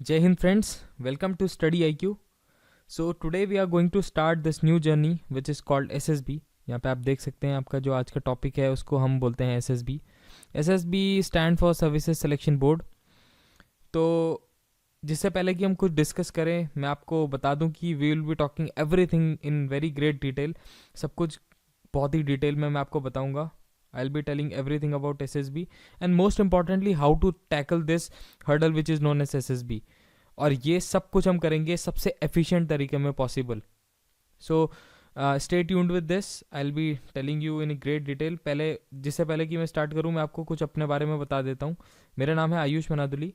Jai Hind friends, welcome to Study IQ. So today we are going to start this new journey which is called SSB. यहाँ पे आप देख सकते हैं आपका जो आज का टॉपिक है उसको हम बोलते हैं SSB. SSB stand for services selection board. तो जिससे पहले कि हम कुछ डिस्कस करें मैं आपको बता दूं कि we will be talking everything in very great detail. सब कुछ बहुत ही डिटेल में मैं आपको बताऊंगा. I'll be telling everything about SSB and most importantly how to tackle this hurdle which is known as SSB. और ये सब कुछ हम करेंगे सबसे एफिशिएंट तरीके में possible. So stay tuned with this. I will be telling you in great detail. जिससे पहले कि मैं स्टार्ट करूँ मैं आपको कुछ अपने बारे में बता देता हूँ. मेरा नाम है Ayush Manaduli.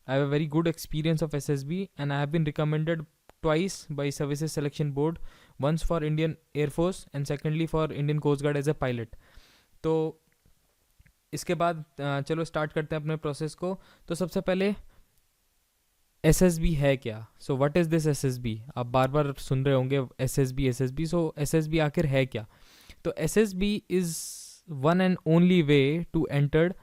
I have a very good experience of SSB and I have been recommended twice by Services Selection Board, once for Indian Air Force and secondly for Indian Coast Guard as a pilot. तो इसके बाद चलो start करते हैं अपने process को. तो सबसे पहले SSB है क्या. So what is this SSB. आप बार बार सुन रहे होंगे SSB. सो SSB आखिर है क्या. तो SSB is one and only way to enter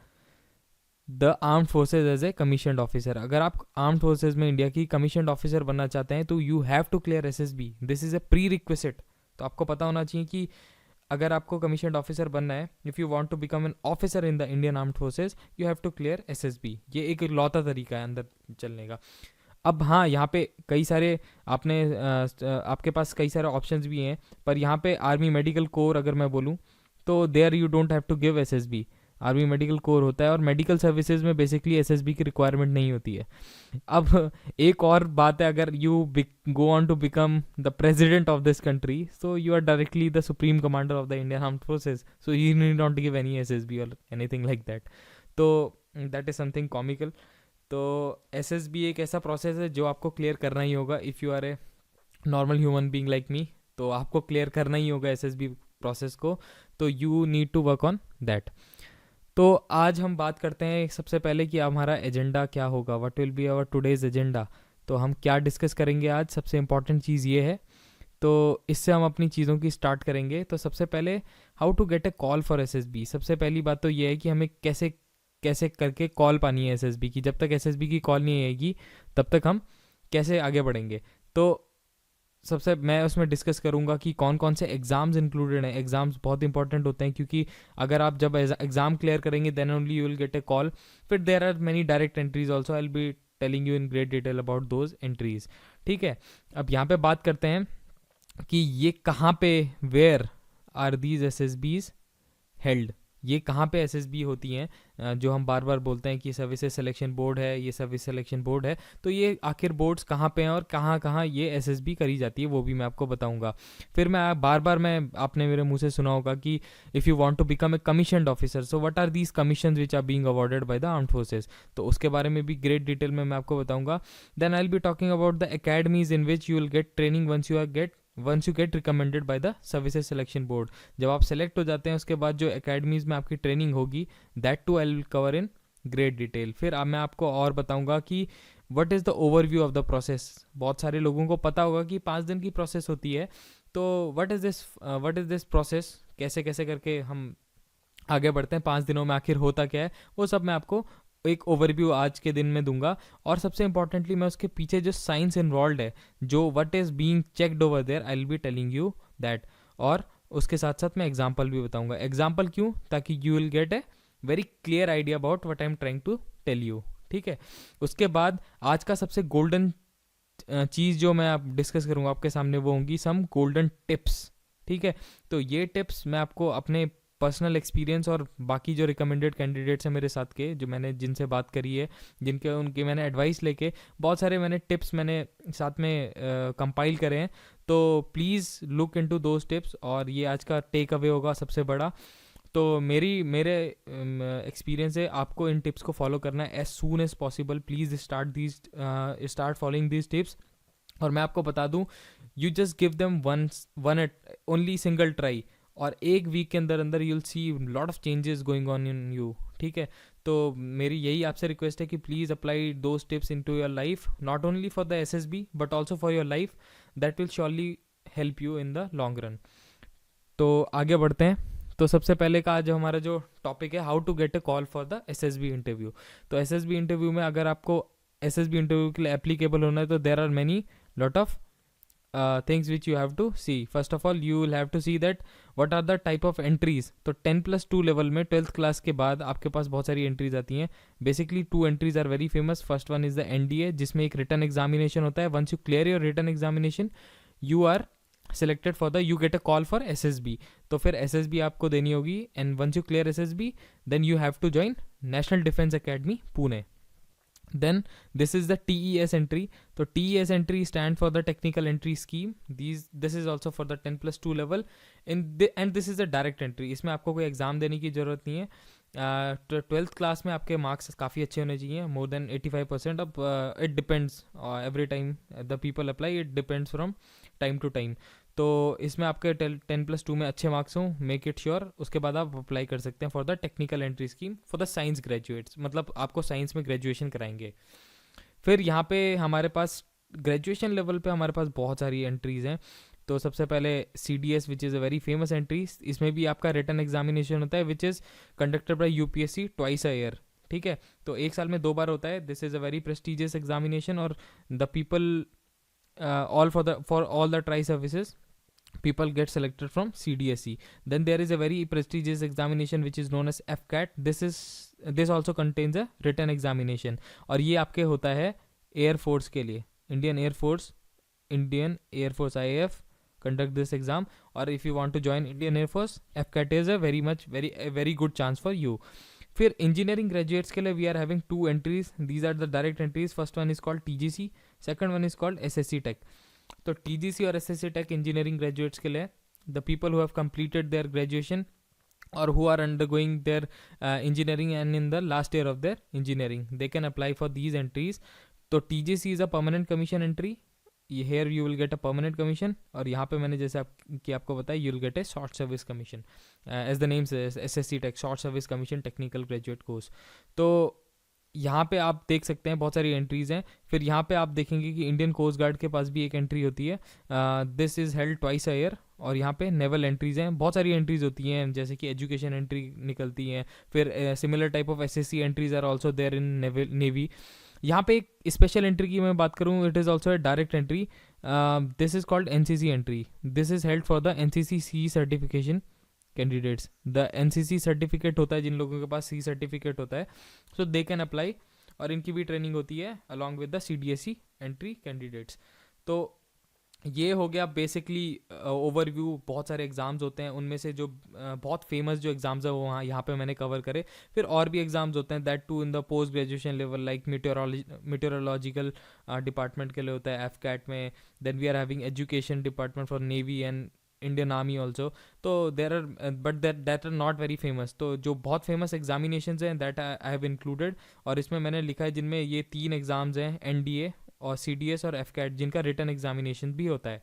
the armed forces as a commissioned officer. अगर आप आर्म्ड फोर्सेज में इंडिया की कमीशनड ऑफिसर बनना चाहते हैं तो you have to clear SSB. This is a prerequisite. तो आपको पता होना चाहिए कि अगर आपको कमीशनड ऑफिसर बनना है, if you want to become an officer in the Indian armed forces, you have to clear SSB. ये एक लौता तरीका है अंदर चलने का. अब हाँ, यहाँ पे कई सारे आपके पास कई सारे ऑप्शंस भी हैं. पर यहाँ पे आर्मी मेडिकल कोर अगर मैं बोलूँ तो there you don't have to give SSB. Army medical corps होता है और मेडिकल सर्विसेज में बेसिकली SSB की रिक्वायरमेंट नहीं होती है. अब एक और बात है, अगर you go on to become the president of this country, so you are directly the supreme commander of the Indian armed forces, so you need not give any SSB और एनीथिंग लाइक दैट. तो that is something comical. तो SSB एक ऐसा process है जो आपको clear करना ही होगा. If you are a normal human being like me, तो आपको क्लियर करना ही होगा SSB प्रोसेस को. तो you need to work on that. तो आज हम बात करते हैं सबसे पहले कि हमारा एजेंडा क्या होगा. What will be our today's agenda. तो हम क्या डिस्कस करेंगे आज. सबसे इम्पॉर्टेंट चीज़ ये है, तो इससे हम अपनी चीज़ों की स्टार्ट करेंगे. तो सबसे पहले how to get a call for SSB. सबसे पहली बात तो ये है कि हमें कैसे कैसे करके कॉल पानी है SSB की. जब तक SSB की कॉल नहीं आएगी तब तक हम कैसे आगे बढ़ेंगे. तो सबसे मैं उसमें डिस्कस करूंगा कि कौन कौन से एग्ज़ाम्स इंक्लूडेड हैं. एग्ज़ाम्स बहुत इंपॉर्टेंट होते हैं क्योंकि अगर आप जब एग्ज़ाम क्लियर करेंगे then only you will get a call. फिर there are many direct entries also. I will be telling you in great detail about those entries. ठीक है. अब यहाँ पे बात करते हैं कि ये कहाँ पे, where are these SSBs held. ये कहाँ पे SSB होती हैं जो हम बार बार बोलते हैं कि सर्विसेज सिलेक्शन बोर्ड है, ये सर्विस सिलेक्शन बोर्ड है. तो ये आखिर बोर्ड्स कहाँ पे हैं और कहाँ कहाँ ये SSB करी जाती है वो भी मैं आपको बताऊंगा. फिर मैं आपने मेरे मुंह से सुना होगा कि if you want to become a commissioned officer, so what are these commissions which are being awarded by the armed forces. तो उसके बारे में भी ग्रेट डिटेल में मैं आपको बताऊंगा. Then I will be talking about the academies in which you will get training once you get recommended by the services selection board. जब आप सेलेक्ट हो जाते हैं उसके बाद जो एकेडमीज़ में आपकी ट्रेनिंग होगी, that too I will cover in great detail. फिर मैं आपको और बताऊंगा कि what is the overview of the process. बहुत सारे लोगों को पता होगा कि 5 दिन की प्रोसेस होती है. तो व्हाट इज़ दिस प्रोसेस, कैसे कैसे करके हम आगे बढ़ते हैं 5 दिनों में, आखिर होता क्या है, वो सब मैं आपको एक ओवरव्यू आज के दिन में दूंगा. और सबसे इंपॉर्टेंटली मैं उसके पीछे जो साइंस इन्वॉल्व है, जो what is being checked over there, I will be telling you that. और उसके साथ साथ मैं एग्जांपल भी बताऊंगा. एग्जांपल क्यों, ताकि you will get a very clear idea about what I am trying to tell you. ठीक है. उसके बाद आज का सबसे गोल्डन चीज़ जो मैं आप डिस्कस करूँगा आपके सामने वो होंगी सम गोल्डन टिप्स. ठीक है. तो ये टिप्स मैं आपको अपने पर्सनल एक्सपीरियंस और बाकी जो रिकमेंडेड कैंडिडेट्स हैं मेरे साथ के, जो मैंने जिनसे बात करी है, उनकी मैंने एडवाइस लेके बहुत सारे मैंने टिप्स मैंने साथ में कंपाइल करे हैं. तो please look into those tips. और ये आज का टेक अवे होगा सबसे बड़ा. तो मेरे एक्सपीरियंस है आपको इन टिप्स को फॉलो करना है as soon as possible. Please start following these tips. और मैं आपको बता दूं, you just give them one only single try, और एक वीक के अंदर अंदर you will see lot of changes going on in you. ठीक है. तो मेरी यही आपसे रिक्वेस्ट है कि please apply those tips into your life, not only for the SSB but also for your life. That will surely help you in the long run. तो आगे बढ़ते हैं. तो सबसे पहले का आज हमारा जो टॉपिक है, how to get a call for the SSB interview. तो SSB इंटरव्यू में अगर आपको SSB इंटरव्यू के लिए एप्लीकेबल होना है तो there are many lot of things which you have to see. First of all, you will have to see that what are the type of entries. तो 10+2 level में 12th क्लास के बाद आपके पास बहुत सारी एंट्रीज आती हैं. Basically 2 entries are very famous. First one is the NDA, जिसमें एक रिटन एग्जामिनेशन होता है. Once you clear your written examination, you are selected for the, you get a call for SSB. तो फिर SSB आपको देनी होगी. And once you clear SSB, then you have to join National Defense Academy, Pune. Then this is the TES entry. So TES entry stand for the technical entry scheme. This is also for the 10+2 level. And this is a direct entry. इसमें आपको कोई exam देने की ज़रूरत नहीं है. 12th class में आपके मार्क्स काफ़ी अच्छे होने चाहिए, more than 85%. अब it depends every time the people apply, it depends from time to time. तो इसमें आपके 10+2 में अच्छे मार्क्स हों, मेक इट श्योर. उसके बाद आप अप्लाई कर सकते हैं for the technical entry scheme for the science graduates. मतलब आपको साइंस में ग्रेजुएशन कराएंगे. फिर यहाँ पे हमारे पास ग्रेजुएशन लेवल पे हमारे पास बहुत सारी एंट्रीज़ हैं. तो सबसे पहले CDS which is a very famous entry. इसमें भी आपका रिटन एग्जामिनेशन होता है which is conducted by UPSC twice a year. ठीक है, तो एक साल में 2 बार होता है. This is a very prestigious examination और the people all for all the tri services people get selected from CDSE. Then there is a very prestigious examination which is known as FCAT. This also contains a written examination और ये आपके होता है air force के लिए. Indian Air Force IAF conduct this exam. और if you want to join Indian Air Force, FCAT is a very good chance for you. फिर engineering graduates के लिए we are having 2 entries. These are the direct entries. First one is called TGC, second one is called SSC tech. तो TGC और SSC tech engineering graduates के लिए the people who have completed their graduation or who are undergoing their engineering and in the last year of their engineering, they can apply for these entries. तो TGC is a permanent commission entry. Here you will get a permanent commission. और यहाँ पे मैंने जैसे आपको बताया, you will get a short service commission. As the name says, SSC Tech, short service commission technical graduate course. तो यहाँ पे आप देख सकते हैं बहुत सारी एंट्रीज हैं. फिर यहाँ पे आप देखेंगे कि इंडियन कोस्ट गार्ड के पास भी एक एंट्री होती है. This is held twice a year. और यहाँ पे नेवल एंट्रीज हैं, बहुत सारी एंट्रीज होती हैं, जैसे कि एजुकेशन एंट्री निकलती हैं. फिर similar type of SSC entries are also there in navy. यहाँ पे एक स्पेशल एंट्री की मैं बात करूँ, it is also a direct entry. This is called NCC entry. This is held for the NCC C certification candidates. The NCC certificate होता है जिन लोगों के पास C सर्टिफिकेट होता है, सो दे कैन अप्लाई. और इनकी भी ट्रेनिंग होती है along with the CDSE entry candidates. तो ये हो गया बेसिकली ओवरव्यू. बहुत सारे एग्ज़ाम्स होते हैं, उनमें से जो बहुत फेमस जो एग्ज़ाम्स है वो यहाँ पे मैंने कवर करे. फिर और भी एग्ज़ाम्स होते हैं, that too in the post graduation level, like meteorological department के लिए होता है FCAT में. Then we are having education department for navy and Indian army also. तो there are but that are not very famous. तो जो बहुत famous examination हैं दैट आई हैव इंक्लूडेड. और इसमें मैंने लिखा है जिनमें ये 3 एग्ज़ाम्स हैं, NDA और CDS और FCAT, जिनका रिटन एग्जामिनेशन भी होता है.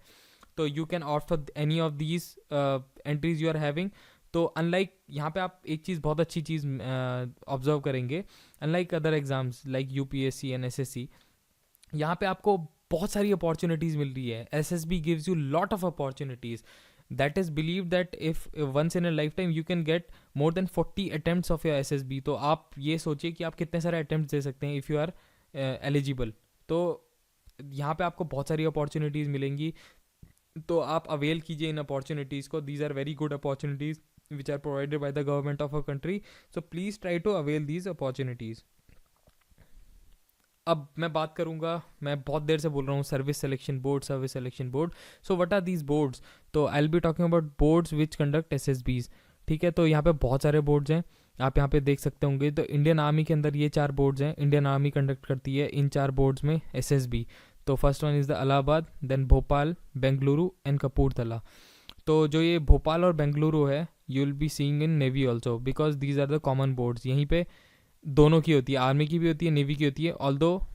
तो you can opt for any of these entries you are having. तो अनलाइक यहाँ पे आप एक चीज़, बहुत अच्छी चीज़ ऑब्जर्व करेंगे, unlike other exams like UPSC and SSC, यहाँ पे आपको बहुत सारी अपॉर्चुनिटीज़ मिल रही है. SSB gives you lot of opportunities. That is believed that if once in a lifetime you can get more than 40 attempts of your SSB. तो आप ये सोचिए कि आप कितने सारे attempts दे सकते हैं if you are eligible. तो यहाँ पे आपको बहुत सारी अपॉर्चुनिटीज़ मिलेंगी, तो आप अवेल कीजिए इन अपॉर्चुनिटीज़ को. These are very good opportunities which are provided by the government of a country. So please try to avail these opportunities. अब मैं बात करूँगा, मैं बहुत देर से बोल रहा हूँ, service selection board. So what are these boards? तो I will be talking about boards which conduct SSBs. ठीक है, तो यहाँ पे बहुत सारे बोर्ड्स हैं, आप यहाँ पे देख सकते होंगे. तो इंडियन आर्मी के अंदर ये 4 बोर्ड्स हैं. इंडियन आर्मी कंडक्ट करती है इन 4 बोर्ड्स में SSB. तो first one is the Allahabad, then Bhopal, Bengaluru and Kapurthala. तो जो ये भोपाल और बेंगलुरु है, you will be seeing in navy also, because these are the common boards. यहीं पे दोनों की होती है, आर्मी की भी होती है, नेवी की होती है. Although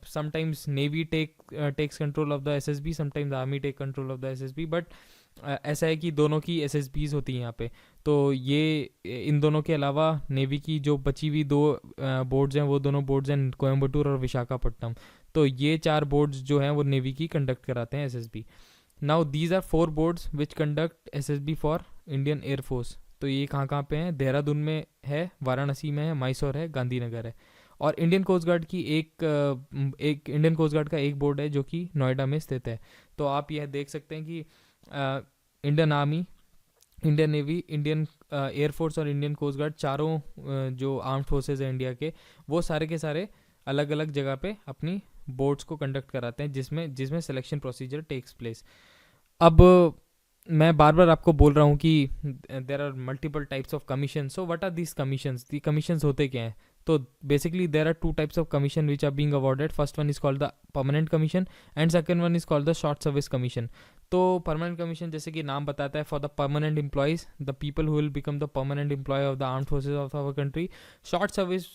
sometimes navy takes control of the SSB, sometimes army take control of the SSB, but ऐसा है कि दोनों की SSBs होती हैं यहाँ पे. तो ये इन दोनों के अलावा नेवी की जो बची हुई 2 बोर्ड्स हैं, वो दोनों बोर्ड्स हैं कोयम्बटूर और विशाखापट्टनम. तो ये 4 बोर्ड्स जो हैं वो नेवी की कंडक्ट कराते हैं SSB. Now these are 4 boards which conduct SSB for Indian air force. तो ये कहाँ पे हैं? देहरादून में है, वाराणसी में है, मैसूर है, गांधीनगर है. और इंडियन कोस्ट गार्ड की एक इंडियन कोस्ट गार्ड का एक बोर्ड है जो कि नोएडा में स्थित है। तो आप यह देख सकते हैं कि Indian army, Indian navy, Indian air force और इंडियन कोस्ट गार्ड, चारों जो आर्म्ड फोर्सेज है इंडिया के, वो सारे के सारे अलग अलग जगह पे अपनी बोर्ड्स को कंडक्ट कराते हैं जिसमें सिलेक्शन प्रोसीजर टेक्स प्लेस। अब मैं बार बार आपको बोल रहा हूँ कि there are multiple types of commission. So what are these commissions? The commissions होते क्या हैं? तो basically there are two types of commission which are being awarded. First one is called the permanent commission and second one is called the short service commission. तो permanent commission, जैसे कि नाम बताता है, for the permanent employees, the people who will become the permanent employee of the armed forces of our country. Short service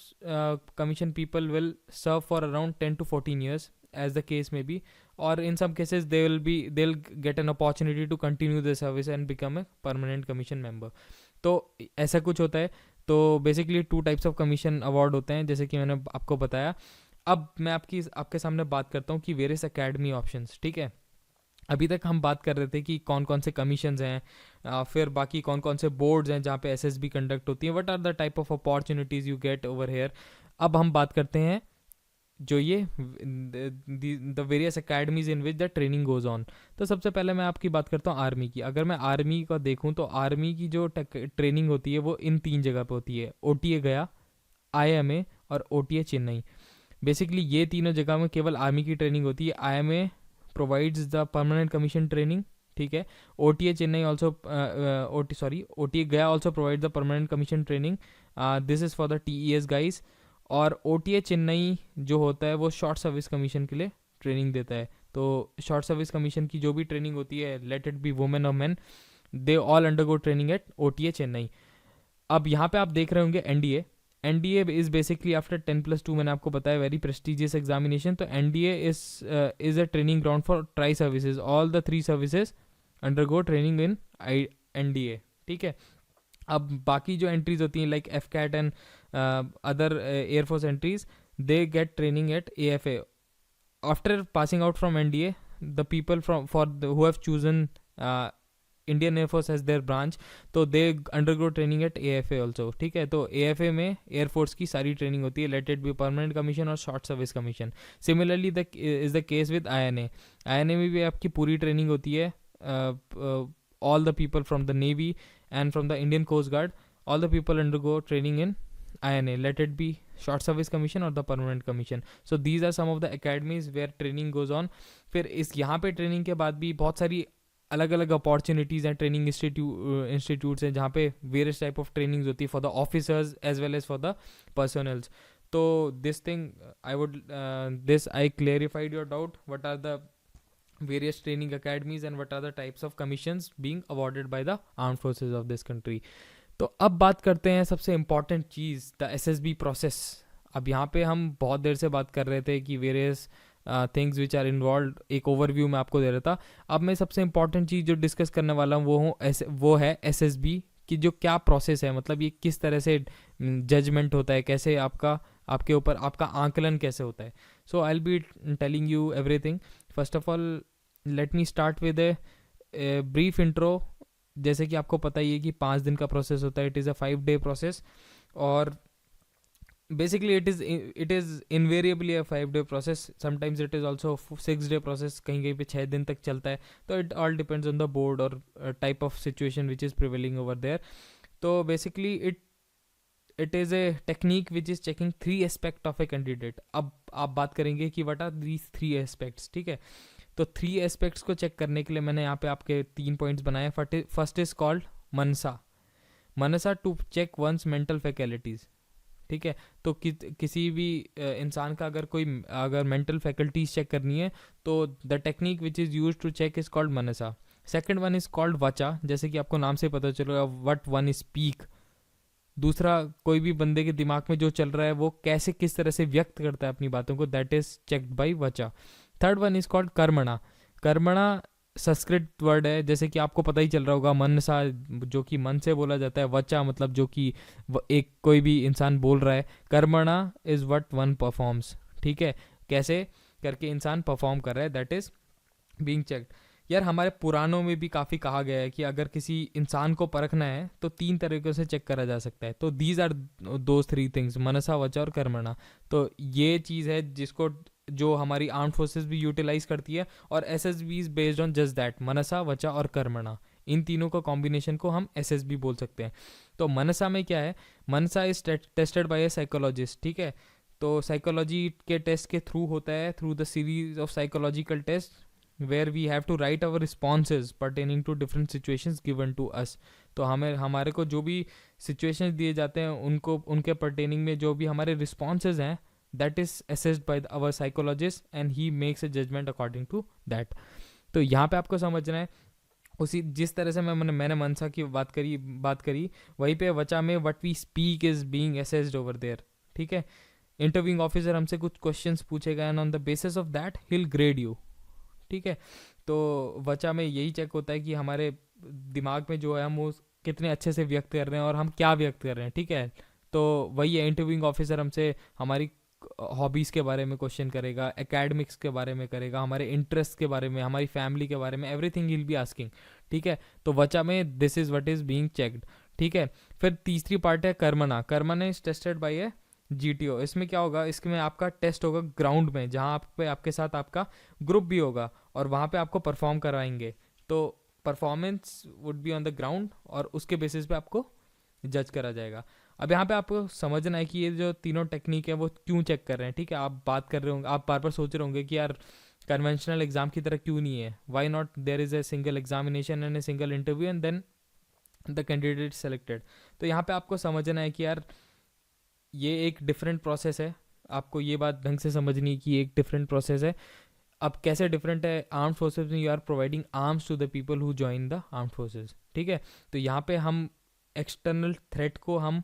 commission people will serve for around 10 to 14 years as the case may be, or in some cases they'll get an opportunity to continue their service and become a permanent commission member. तो ऐसा कुछ होता है। तो basically 2 types of commission award होते हैं, जैसे कि मैंने आपको बताया। अब मैं आपके सामने बात करता हूँ कि वेरियस एकेडमी ऑप्शंस। ठीक है, अभी तक हम बात कर रहे थे कि कौन कौन से कमीशंस हैं, फिर बाकी कौन कौन से बोर्ड्स हैं जहाँ पे एसएसबी कंडक्ट होती है, what are the type of opportunities you get over here. अब हम बात करते हैं जो ये the various academies in which the training goes on. तो सबसे पहले मैं आपकी बात करता हूँ आर्मी की। अगर मैं आर्मी का देखूँ तो आर्मी की जो ट्रेनिंग होती है वो इन 3 जगह पे होती है, ओटीए गया, आईएमए और ओटीए चेन्नई। बेसिकली ये तीनों जगह में केवल आर्मी की ट्रेनिंग होती है। IMA provides the permanent commission training, ठीक है। ओटीए चेन्नई ऑल्सो ओटीए गया also provide the permanent commission training, this is for the TES guys. और ओटीए चेन्नई जो होता है वो शॉर्ट सर्विस कमीशन के लिए ट्रेनिंग देता है। तो शॉर्ट सर्विस कमीशन की जो भी ट्रेनिंग होती है, लेट इट बी वुमेन और man, they all undergo training eight OTA Chennai. अब यहाँ पे आप देख रहे होंगे NDA. NDA is basically after 10+2, मैंने आपको बताया, वेरी प्रेस्टिजियस एग्जामिनेशन। तो NDA is a training ground for tri services. All the 3 services undergo training in NDA, ठीक है। अब बाकी जो एंट्रीज होती हैं like AFCAT and other air force entries, they get training at AFA. After passing out from NDA, the people who have chosen Indian air force as their branch, तो they undergo training at AFA also, ठीक है। तो AFA में air force की सारी training होती है, let it be permanent commission और short service commission. Similarly is the case with INA. INA में भी आपकी पूरी ट्रेनिंग होती है। All the people from the Navy and from the Indian Coast Guard, all the people undergo training in INA, let it be short service commission or the permanent commission. So these are some of the academies where training goes on. फिर इस यहाँ पे training के बाद भी बहुत सारी अलग अलग अपॉर्चुनिटीज़ हैं, ट्रेनिंग इंस्टीट्यूट्स हैं जहाँ पे वेरियस टाइप ऑफ ट्रेनिंग्स होती है for the officers as well as for the personnels. तो this thing I clarified your doubt, what are the various training academies and what are the types of commissions being awarded by the armed forces of this country. तो अब बात करते हैं सबसे important cheese, the SSB process. अब यहाँ पे हम बहुत देर से बात कर रहे थे कि various things which are involve, एक ओवरव्यू मैं आपको दे रहा था। अब मैं सबसे इम्पॉर्टेंट चीज़ जो डिस्कस करने वाला हूँ वो है एसएसबी की जो क्या प्रोसेस है, मतलब ये किस तरह से जजमेंट होता है, कैसे आपके ऊपर आपका आंकलन कैसे होता है। So I will be telling you everything. First of all let me start with a brief intro. जैसे कि आपको पता ही है कि 5 दिन का प्रोसेस होता है, it is a 5-day process. और basically it is invariably a 5-day process, sometimes it is also 6-day process, कहीं कहीं पे 6 दिन तक चलता है। तो it all depends on the board और type of situation which is prevailing over there. तो basically it is a technique which is checking 3 aspect of a candidate. अब आप बात करेंगे कि व्हाट आर दीज 3 एस्पेक्ट्स, ठीक है। तो 3 एस्पेक्ट्स को चेक करने के लिए मैंने यहाँ पे आपके 3 पॉइंट्स बनाए। First is called manasa to check one's mental faculties, ठीक है। तो किसी भी इंसान का अगर मेंटल फैकल्टीज चेक करनी है तो the technique which is use to check is called manasa. Second one is called vacha, जैसे कि आपको नाम से पता चलेगा व्हाट वन स्पीक। दूसरा, कोई भी बंदे के दिमाग में जो चल रहा है वो कैसे किस तरह से व्यक्त करता है अपनी बातों को, दैट इज चेक्ड बाय वाचा। थर्ड वन इज कॉल्ड कर्मणा। कर्मणा संस्कृत वर्ड है, जैसे कि आपको पता ही चल रहा होगा, मनसा जो कि मन से बोला जाता है, वचा मतलब जो कि एक कोई भी इंसान बोल रहा है। Karmana is what one performs, ठीक है, कैसे करके इंसान परफॉर्म कर रहा है, दैट इज बीइंग चेक्ड। यार हमारे पुराणों में भी काफ़ी कहा गया है कि अगर किसी इंसान को परखना है तो 3 तरीक़ों से चेक करा जा सकता है। तो दीज़ आर दोज़ 3 थिंग्स, मनसा, वचा और कर्मणा। तो ये चीज़ है जिसको जो हमारी आर्म्ड फोर्सेस भी यूटिलाइज करती है, और SSB is based on just that, मनसा, वचा और कर्मणा। इन तीनों का कॉम्बिनेशन को हम एसएसबी बोल सकते हैं। तो मनसा में क्या है, मनसा is tested by a psychologist, ठीक है। तो साइकोलॉजी के टेस्ट के थ्रू होता है, through the series of psychological test where we have to write our responses pertaining to different situations given to us. तो हमारे को जो भी सिचुएशंस दिए जाते हैं उनको, उनके पर्टेनिंग में जो भी हमारे रिस्पॉन्सेज हैं, that is assessed by our psychologist and he makes a judgement according to that. तो यहाँ पे आपको समझना है, उसी जिस तरह से मैंने मनसा की बात करी वहीं पे वचा में what we speak is being assessed over there, ठीक है। इंटरव्यूइंग ऑफिसर हमसे कुछ क्वेश्चंस पूछेगा and on the basis of that he will grade you, ठीक है। तो वचा में यही चेक होता है कि हमारे दिमाग में जो है हम वो कितने अच्छे से व्यक्त कर रहे हैं और हम क्या व्यक्त कर रहे हैं, ठीक है। तो वही है, इंटरव्यूइंग ऑफिसर हमसे हमारी हॉबीज़ के बारे में क्वेश्चन करेगा, एकेडमिक्स के बारे में करेगा, हमारे इंटरेस्ट के बारे में, हमारी फैमिली के बारे में, एवरीथिंग विल बी आस्किंग, ठीक है। तो वचा में this is what is being checked, ठीक है। फिर तीसरी पार्ट है कर्मणा। कर्मणा is tested by A GTO. इसमें क्या होगा, इसमें आपका टेस्ट होगा ग्राउंड में, जहाँ आप पे आपके साथ आपका ग्रुप भी होगा और वहाँ पे आपको परफॉर्म करवाएंगे। तो performance would be on the ground और उसके बेसिस पे आपको जज करा जाएगा। अब यहाँ पे आपको समझना है कि ये जो तीनों टेक्निक है वो क्यों चेक कर रहे हैं, ठीक है। आप बात कर रहे होंगे, आप बार बार सोच रहे होंगे कि यार कन्वेंशनल एग्जाम की तरह क्यों नहीं है, why not there is a single examination and a single interview and then the candidate selected. तो यहाँ पे आपको समझना है कि यार ये एक डिफरेंट प्रोसेस है, आपको ये बात ढंग से समझनी है कि एक डिफरेंट प्रोसेस है। अब कैसे डिफरेंट है, आर्म्ड फोर्सेज में you are providing arms to the people who join the armed forces, ठीक है। तो यहाँ पे हम एक्सटर्नल थ्रेट को हम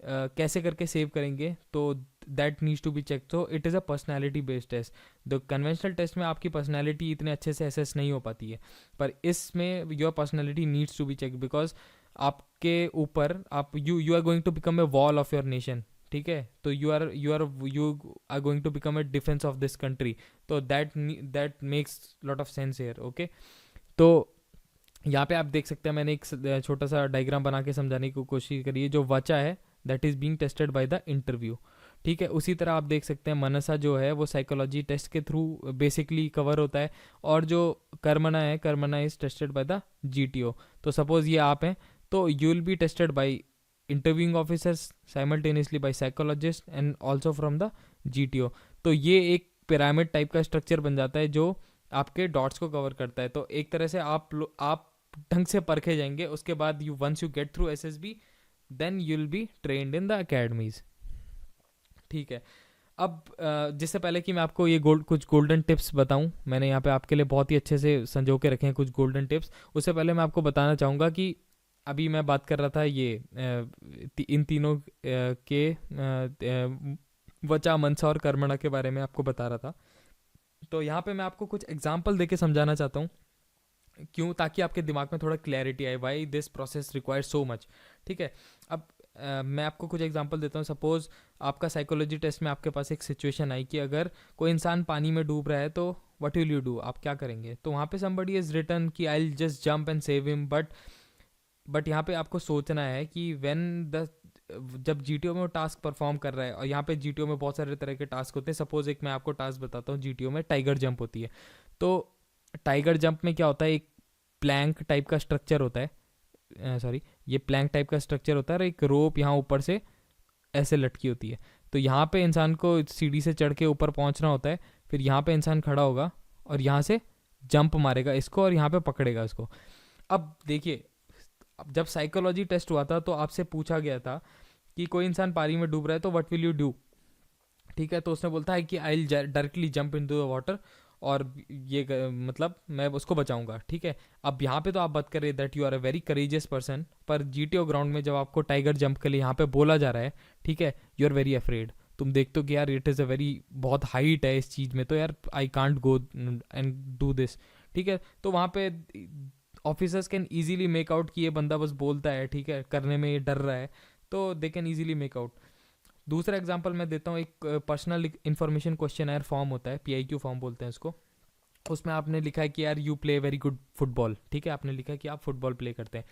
कैसे करके सेव करेंगे, तो that needs to be check. तो it is a personality based test. The conventional test में आपकी पर्सनैलिटी इतने अच्छे से असेस नहीं हो पाती है, पर इसमें your personality needs to be check because आपके ऊपर आप you are going to become a wall of your nation, ठीक है। तो you are going to become a defence of this country. तो that makes lot of sense here, okay. तो यहाँ पे आप देख सकते हैं, मैंने एक छोटा सा डायग्राम बना के समझाने की कोशिश करी है। जो वचा है that is being tested by the interview, ठीक है। उसी तरह आप देख सकते हैं मनसा जो है वो साइकोलॉजी टेस्ट के थ्रू बेसिकली कवर होता है, और जो कर्मणा है, karmana is tested by the GTO. तो सपोज ये आप हैं, तो you will be tested by interviewing officers simultaneously by psychologist and also from the GTO. तो ये एक पिरामिड टाइप का स्ट्रक्चर बन जाता है जो आपके डॉट्स को कवर करता है। तो एक तरह से आप ढंग से परखे जाएंगे। उसके बाद once you get through SSB then you will be trained in the academies, ठीक है। अब जिससे पहले कि मैं आपको ये कुछ गोल्डन टिप्स बताऊं, मैंने यहाँ पे आपके लिए बहुत ही अच्छे से संजो के रखे हैं कुछ गोल्डन टिप्स। उससे पहले मैं आपको बताना चाहूँगा कि अभी मैं बात कर रहा था ये इन तीनों के वचा, मनसा और कर्मणा के बारे में आपको बता रहा था। तो यहाँ पे मैं आपको कुछ एग्जाम्पल देके समझाना चाहता हूँ, क्यों, ताकि आपके दिमाग में थोड़ा क्लैरिटी आए, why this process requires so much, ठीक है। अब मैं आपको कुछ एग्जांपल देता हूँ। सपोज आपका साइकोलॉजी टेस्ट में आपके पास एक सिचुएशन आई कि अगर कोई इंसान पानी में डूब रहा है तो व्हाट विल यू डू, आप क्या करेंगे। तो वहाँ पे समबडी इज रिटन कि I will just jump and save him, but यहाँ पे आपको सोचना है कि जब जीटीओ में वो टास्क परफॉर्म कर रहा है, और यहाँ पे जीटीओ में बहुत सारे तरह के टास्क होते हैं। सपोज एक मैं आपको टास्क बताता हूँ, जीटीओ में टाइगर जंप होती है। तो टाइगर जंप में क्या होता है, एक प्लैंक टाइप का स्ट्रक्चर होता है, ये प्लैंक टाइप का स्ट्रक्चर होता है और एक रोप यहाँ ऊपर से ऐसे लटकी होती है। तो यहाँ पे इंसान को सीढ़ी से चढ़ के ऊपर पहुँचना होता है। फिर यहाँ पे इंसान खड़ा होगा और यहाँ से जंप मारेगा इसको और यहाँ पे पकड़ेगा इसको। अब देखिए, जब साइकोलॉजी टेस्ट हुआ था तो आपसे पूछा गया था कि कोई इंसान पानी में डूब रहा है तो व्हाट विल यू डू, ठीक है। तो उसने बोलता है कि I will directly jump into the water, और ये मतलब मैं उसको बचाऊंगा, ठीक है। अब यहाँ पे तो आप बात कर रहे that you are a very courageous person, पर जीटीओ ग्राउंड में जब आपको टाइगर जंप के लिए यहाँ पे बोला जा रहा है, ठीक है, यू आर वेरी अफ्रेड। तुम देखते हो कि यार इट इज़ अ वेरी बहुत हाइट है इस चीज़ में, तो यार I can't go and do this, ठीक है। तो वहाँ पे officers can easily make out कि ये बंदा बस बोलता है, ठीक है, करने में ये डर रहा है, तो they can easily make out. दूसरा एग्जांपल मैं देता हूँ, एक पर्सनल इन्फॉर्मेशन क्वेश्चन फॉर्म होता है, पीआईक्यू फॉर्म बोलते हैं इसको। उसमें आपने लिखा है कि यार you play very good football, ठीक है, आपने लिखा है कि आप फुटबॉल प्ले करते हैं,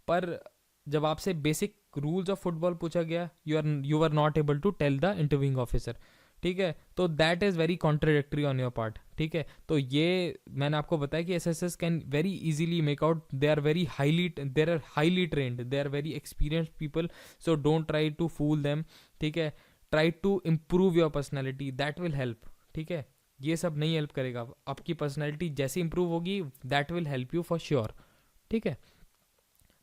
पर जब आपसे बेसिक रूल्स ऑफ फुटबॉल पूछा गया, you are not able to tell the interviewing officer, ठीक है, तो that is very contradictory on your part, ठीक है। तो ये मैंने आपको बताया कि SSS can very easily make out, they are highly trained, they are very experienced people, so don't try to fool them, ठीक है। Try to improve your personality, that will help, ठीक है। ये सब नहीं हेल्प करेगा, आपकी पर्सनैलिटी जैसे इंप्रूव होगी that will help you for sure, ठीक है।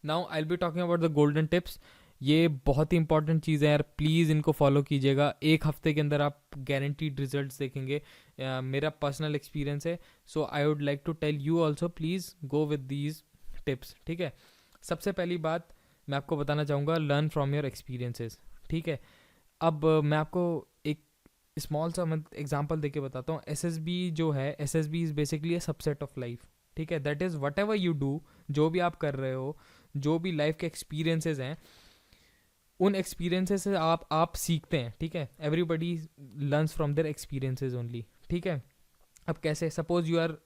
Now I will be talking about the golden tips. ये बहुत ही इंपॉर्टेंट चीज़ है यार, प्लीज़ इनको फॉलो कीजिएगा, एक हफ्ते के अंदर आप गारंटीड रिजल्ट्स देखेंगे, मेरा पर्सनल एक्सपीरियंस है, so I would like to tell you also, please go with these tips, ठीक है। सबसे पहली बात मैं आपको बताना चाहूँगा, लर्न फ्रॉम योर एक्सपीरियंसेस, ठीक है। अब मैं आपको एक स्मॉल सा एग्जांपल देके बताता हूँ। एसएसबी जो है, SSB is basically a subset of life, ठीक है। That is what ever you do, जो भी आप कर रहे हो, जो भी लाइफ के एक्सपीरियंसेस हैं, उन एक्सपीरियंसेस से आप सीखते हैं, ठीक है। Everybody learns from their experiences only, ठीक है। अब कैसे, सपोज यू आर,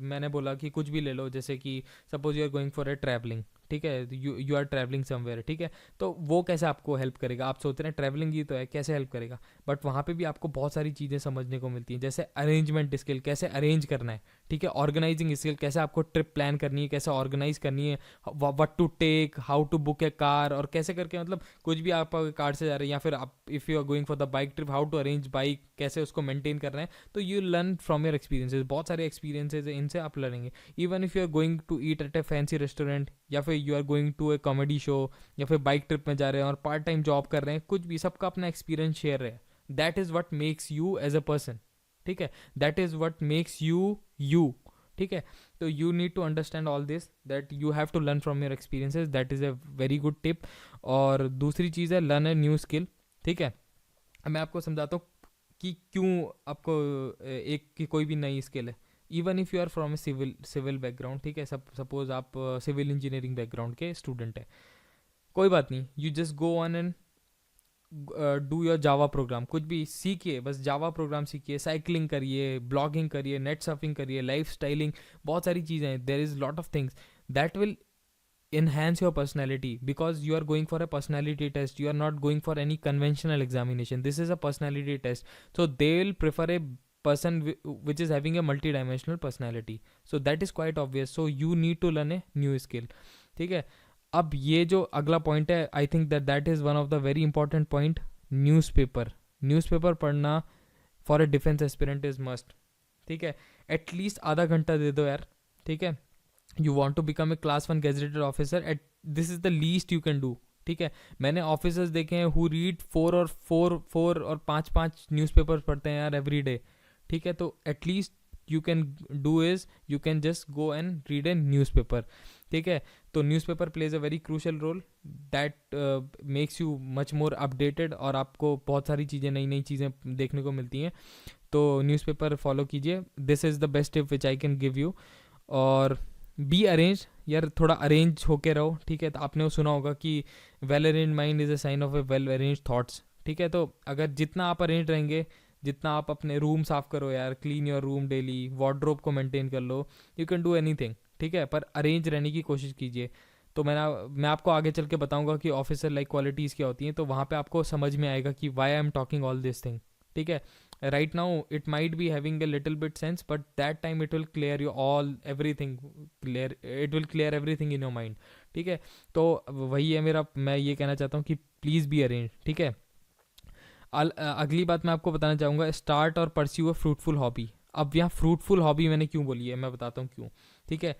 मैंने बोला कि कुछ भी ले लो, जैसे कि suppose you are going for a travelling, ठीक है, यू आर ट्रैवलिंग समवेयर, ठीक है। तो वो कैसे आपको हेल्प करेगा, आप सोच रहे हैं ट्रैवलिंग ही तो है, कैसे हेल्प करेगा, बट वहाँ पे भी आपको बहुत सारी चीज़ें समझने को मिलती हैं, जैसे अरेंजमेंट स्किल, कैसे अरेंज करना है, ठीक है। ऑर्गेनाइजिंग स्किल, कैसे आपको ट्रिप प्लान करनी है, कैसे ऑर्गेनाइज करनी है, what to take, how to book a car, और कैसे करके, मतलब कुछ भी आप कार से जा रहे हैं, या फिर आप if you are going for the bike trip, how to arrange bike, कैसे उसको मेंटेन करना है। तो you learn from your experiences, बहुत सारे एक्सपीरियंसेस है, इनसे आप लड़ेंगे। Even if you are going to eat at a fancy restaurant, या फिर you are going to a comedy show, या फिर बाइक ट्रिप में जा रहे हैं और पार्ट टाइम जॉब कर रहे हैं, कुछ भी, सबका अपना एक्सपीरियंस शेयर है। That is what makes you as a person, ठीक है, that is what makes you you, ठीक है। तो you need to understand all this, that you have to learn from your experiences, that is a very good tip. और दूसरी चीज़ है, learn a new skill, ठीक है। अब मैं आपको समझाता हूँ कि क्यों आपको एक की कोई भी नई स्किल है। Even if you are from a civil background, ठीक है, सपोज आप सिविल इंजीनियरिंग बैकग्राउंड के स्टूडेंट है, कोई बात नहीं, you just go on and do your Java program, कुछ भी सीखिए, बस जावा प्रोग्राम सीखिए, साइकिलिंग करिए, ब्लॉगिंग करिए, नेट सर्फिंग करिए, लाइफ स्टाइलिंग, बहुत सारी चीज़ें हैं, there is lot of things that will enhance your personality, because you are going for a personality test, you are not going for any conventional examination, this is a personality test, so they will prefer a person which is having a multidimensional personality, so that is quite obvious, so you need to learn a new skill, ठीक है। अब ये जो अगला point है, I think that is one of the very important point, newspaper पढ़ना for a defence aspirant is must, ठीक है। एटलीस्ट आधा घंटा दे दो यार, ठीक है। You want to become a class 1 gazetted officer, at this is the least you can do, ठीक है। मैंने ऑफिसर्स देखे हैं हु रीड 4 और 5 न्यूज़पेपर्स पढ़ते हैं यार एवरी डे, ठीक है। तो at least you can do is you can just go and read a newspaper, ठीक है। तो newspaper plays a very crucial role, that makes you much more updated, और आपको बहुत सारी चीज़ें, नई नई चीज़ें देखने को मिलती हैं। तो न्यूज़पेपर फॉलो कीजिए, this is the best tip which I can give you. और बी अरेंज, यार थोड़ा अरेंज होके रहो, ठीक है। तो आपने वो सुना होगा कि well arrange mind is a sign of a well arrange thoughts, ठीक है। तो अगर जितना आप अरेंज रहेंगे, जितना आप अपने रूम साफ करो यार, clean your room daily, wardrobe को मेंटेन कर लो, यू कैन डू एनीथिंग, ठीक है, पर अरेंज रहने की कोशिश कीजिए। तो मैं आपको आगे चल के बताऊंगा कि ऑफिसर लाइक क्वालिटीज़ क्या होती हैं, तो वहाँ पे आपको समझ में आएगा कि why I am talking all this thing, ठीक है। right now it might be having a little bit sense, but that time it will clear you everything clear, it will clear everything in your mind, ठीक है। तो वही है मेरा, मैं ये कहना चाहता हूँ कि प्लीज़ बी अरेंज, ठीक है। अगली बात मैं आपको बताना चाहूँगा, स्टार्ट और परस्यू अ फ्रूटफुल हॉबी। अब यहाँ फ्रूटफुल हॉबी मैंने क्यों बोली है, मैं बताता हूँ क्यों, ठीक है।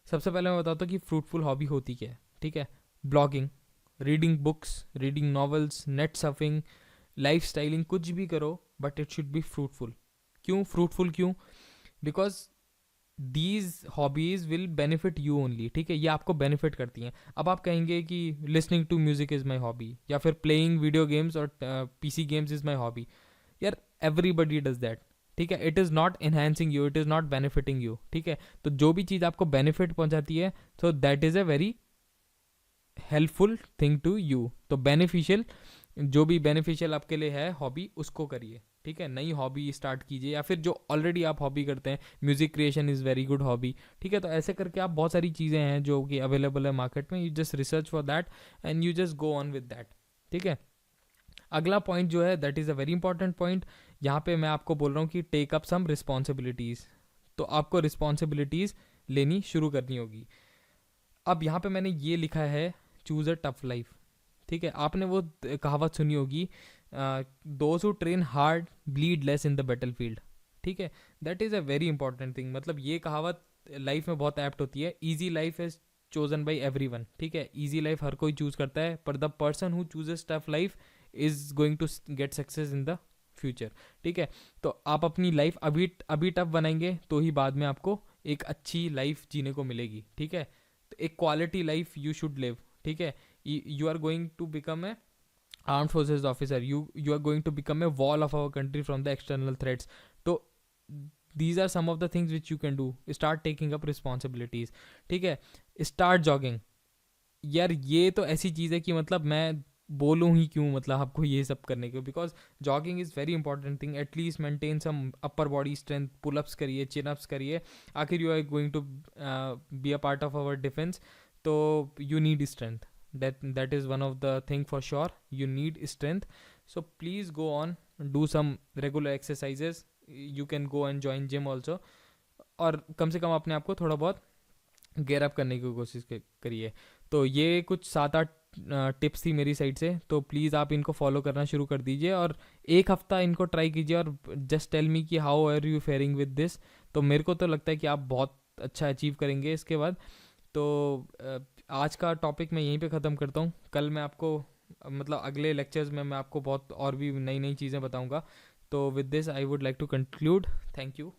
सबसे पहले मैं बताता हूँ कि फ्रूटफुल हॉबी होती क्या है, ठीक है। Blogging, reading books, reading novels, net surfing, life styling, कुछ भी करो, but it should be fruitful. क्यों फ्रूटफुल, क्यों? Because these hobbies will benefit you only, ठीक है, ये आपको बेनिफिट करती हैं। अब आप कहेंगे कि listening to music is my hobby, या फिर प्लेइंग वीडियो गेम्स और PC games is my hobby. यार एवरीबडी डज दैट, ठीक है। It is not enhancing you, it is not benefiting you, ठीक है। तो जो भी चीज़ आपको बेनिफिट पहुंचाती है, तो that is a very helpful thing to you. तो बेनिफिशियल, जो भी बेनिफिशियल आपके लिए है हॉबी, उसको करिए, ठीक ठीक है, नई हॉबी स्टार्ट कीजिए, या फिर जो ऑलरेडी आप हॉबी करते हैं, music creation is very good hobby, ठीक है। तो ऐसे करके आप बहुत सारी चीज़ें हैं जो कि अवेलेबल है मार्केट में, you just research for that and you just go on with that, ठीक है। अगला पॉइंट जो है that is a very important point, यहाँ पे मैं आपको बोल रहा हूँ कि टेक अप सम रिस्पॉन्सिबिलिटीज़। तो आपको रिस्पॉन्सिबिलिटीज़ लेनी शुरू करनी होगी। अब यहाँ पे मैंने ये लिखा है, चूज़ अ टफ लाइफ, ठीक है। आपने वो कहावत सुनी होगी, those who train hard bleed less in the battle field, ठीक है। That is a very important thing, मतलब ये कहावत लाइफ में बहुत एप्ट होती है। Easy life is chosen by every one, ठीक है। ईजी लाइफ हर कोई चूज करता है, पर the person who chooses tough life is going to get success in the future, ठीक है। तो आप अपनी लाइफ अभी टफ बनाएंगे तो ही बाद में आपको एक अच्छी लाइफ जीने को मिलेगी, ठीक है। तो एक quality life you should live, ठीक है। You are going to become a armed forces officer, you are going to become a wall of our country from the external threats. So these are some of the things which you can do. Start taking up responsibilities, ठीक है। start jogging, यार ये तो ऐसी चीज़ है कि मतलब मैं बोलूँ ही क्यों, मतलब आपको ये सब करने को, because jogging is very important thing. At least maintain some upper body strength, pull ups करिए, चिनअप्स करिए, आखिर you are going to be a part of our defence, तो you need strength, that is one of the thing for sure, you need strength. So please go on, do some regular exercises, you can go and join gym also, और कम से कम अपने आप को थोड़ा बहुत gear up करने की कोशिश करिए। तो ये कुछ 7-8 टिप्स थी मेरी साइड से, तो प्लीज़ आप इनको फॉलो करना शुरू कर दीजिए और एक हफ्ता इनको ट्राई कीजिए और जस्ट टेल मी कि how are you faring with this. तो मेरे को तो लगता है कि आप बहुत अच्छा अचीव करेंगे इसके बाद। तो आज का टॉपिक मैं यहीं पे ख़त्म करता हूँ। कल मैं आपको मतलब अगले लेक्चर्स में मैं आपको बहुत और भी नई नई चीज़ें बताऊँगा। तो with this I would like to conclude, thank you.